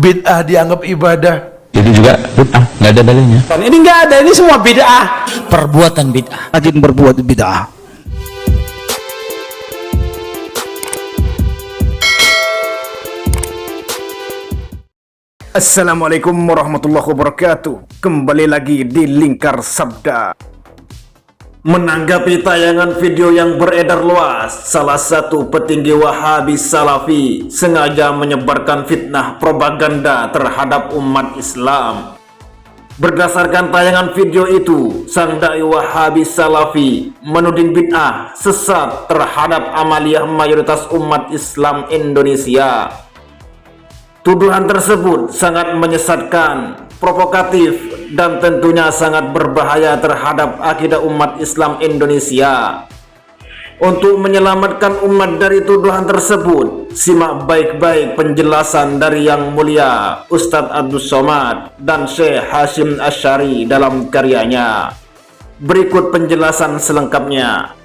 bid'ah dianggap ibadah. Itu juga bid'ah, nggak ada dalilnya. Ini nggak ada, ini semua bid'ah. Perbuatan bid'ah. Rajin berbuat bid'ah. Assalamualaikum warahmatullahi wabarakatuh. Kembali lagi di Lingkar Sabda. Menanggapi tayangan video yang beredar luas, salah satu petinggi Wahabi Salafi sengaja menyebarkan fitnah propaganda terhadap umat Islam. Berdasarkan tayangan video itu, sang dai Wahabi Salafi menuding bid'ah sesat terhadap amaliyah mayoritas umat Islam Indonesia. Tuduhan tersebut sangat menyesatkan, provokatif, dan tentunya sangat berbahaya terhadap akidah umat Islam Indonesia. Untuk menyelamatkan umat dari tuduhan tersebut, simak baik-baik penjelasan dari Yang Mulia Ustadz Abdus Somad dan Syekh Hashim Asy'ari dalam karyanya. Berikut penjelasan selengkapnya.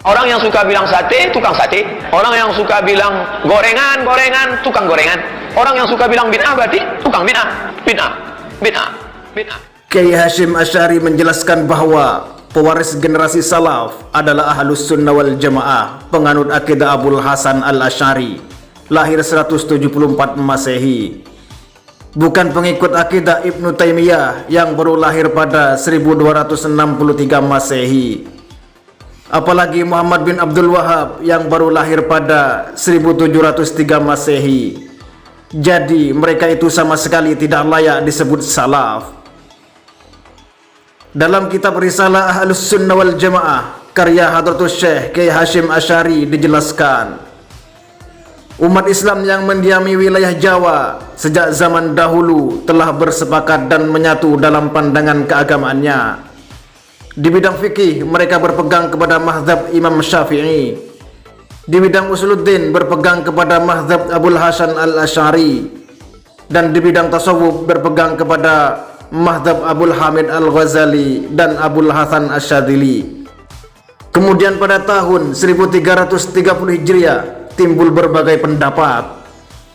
Orang yang suka bilang sate, tukang sate. Orang yang suka bilang gorengan, gorengan, tukang gorengan. Orang yang suka bilang bid'ah berarti tukang bid'ah. Bid'ah, bid'ah, bid'ah. Kiai Hashim Asy'ari menjelaskan bahwa pewaris generasi salaf adalah Ahlus Sunnah wal Jamaah, penganut akidah Abul Hasan Al-Asy'ari, lahir 174 Masehi. Bukan pengikut akidah Ibnu Taimiyah yang baru lahir pada 1263 Masehi. Apalagi Muhammad bin Abdul Wahab yang baru lahir pada 1703 Masehi. Jadi mereka itu sama sekali tidak layak disebut salaf. Dalam kitab Risalah Ahlus Sunnah wal Jamaah karya Hadratus Syekh Kiai Hashim Asy'ari dijelaskan, umat Islam yang mendiami wilayah Jawa sejak zaman dahulu telah bersepakat dan menyatu dalam pandangan keagamaannya. Di bidang fikih mereka berpegang kepada mazhab Imam Syafi'i. Di bidang usuluddin berpegang kepada mazhab Abul Hasan Al-Asy'ari. Dan di bidang tasawuf berpegang kepada mazhab Abul Hamid Al-Ghazali dan Abul Hasan Asyadzili. Kemudian pada tahun 1330 Hijriah timbul berbagai pendapat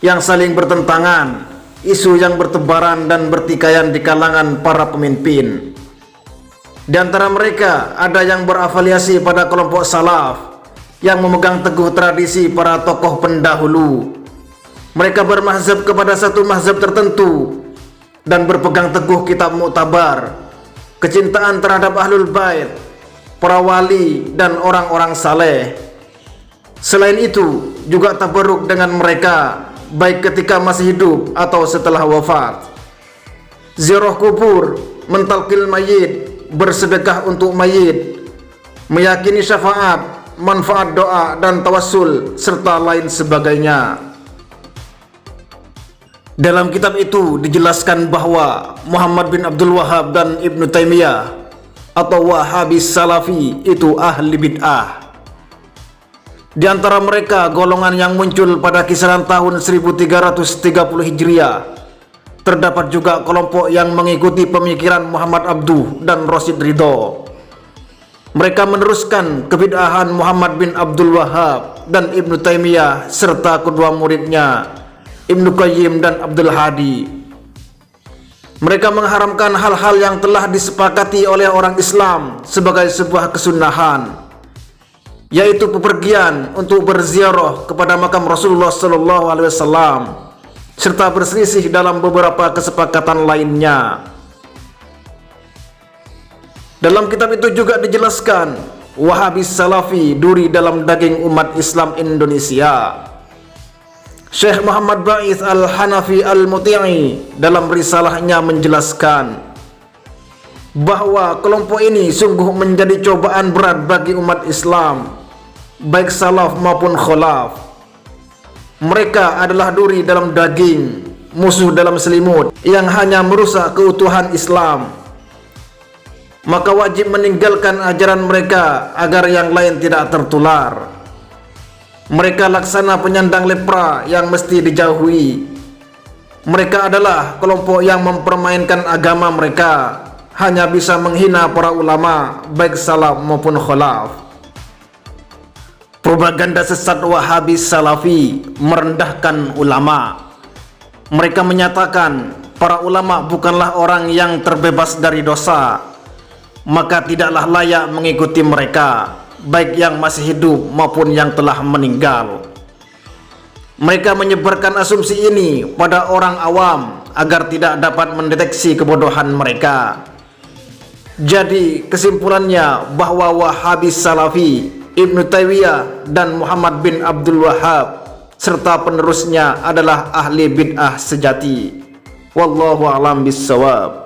yang saling bertentangan, isu yang bertebaran dan bertikaian di kalangan para pemimpin. Di antara mereka ada yang berafiliasi pada kelompok salaf yang memegang teguh tradisi para tokoh pendahulu. Mereka bermazhab kepada satu mazhab tertentu dan berpegang teguh kitab muktabar, kecintaan terhadap ahlul bait, para wali dan orang-orang saleh. Selain itu juga tabarruk dengan mereka baik ketika masih hidup atau setelah wafat. Ziarah kubur, mentalqil mayit, bersedekah untuk mayit, meyakini syafaat, manfaat doa dan tawassul serta lain sebagainya. Dalam kitab itu dijelaskan bahwa Muhammad bin Abdul Wahab dan Ibnu Taimiyah atau Wahabi Salafi itu ahli bid'ah. Di antara mereka golongan yang muncul pada kisaran tahun 1330 Hijriah. Terdapat juga kelompok yang mengikuti pemikiran Muhammad Abduh dan Rasyid Ridho. Mereka meneruskan kebid'ahan Muhammad bin Abdul Wahab dan Ibnu Taimiyah serta kedua muridnya Ibnu Qayyim dan Abdul Hadi. Mereka mengharamkan hal-hal yang telah disepakati oleh orang Islam sebagai sebuah kesunahan, yaitu bepergian untuk berziarah kepada makam Rasulullah SAW serta berselisih dalam beberapa kesepakatan lainnya. Dalam kitab itu juga dijelaskan Wahabi Salafi duri dalam daging umat Islam Indonesia. Syekh Muhammad Ba'its Al-Hanafi Al-Muti'i dalam risalahnya menjelaskan bahwa kelompok ini sungguh menjadi cobaan berat bagi umat Islam, baik salaf maupun khalaf. Mereka adalah duri dalam daging, musuh dalam selimut yang hanya merusak keutuhan Islam. Maka wajib meninggalkan ajaran mereka agar yang lain tidak tertular. Mereka laksana penyandang lepra yang mesti dijauhi. Mereka adalah kelompok yang mempermainkan agama mereka, hanya bisa menghina para ulama baik salaf maupun khalaf. Propaganda sesat Wahabi Salafi merendahkan ulama. Mereka menyatakan para ulama bukanlah orang yang terbebas dari dosa, maka tidaklah layak mengikuti mereka, baik yang masih hidup maupun yang telah meninggal. Mereka menyebarkan asumsi ini pada orang awam agar tidak dapat mendeteksi kebodohan mereka. Jadi kesimpulannya bahwa Wahabi Salafi, Ibnu Taimiyah dan Muhammad bin Abdul Wahhab serta penerusnya adalah ahli bid'ah sejati. Wallahu a'lam bissawab.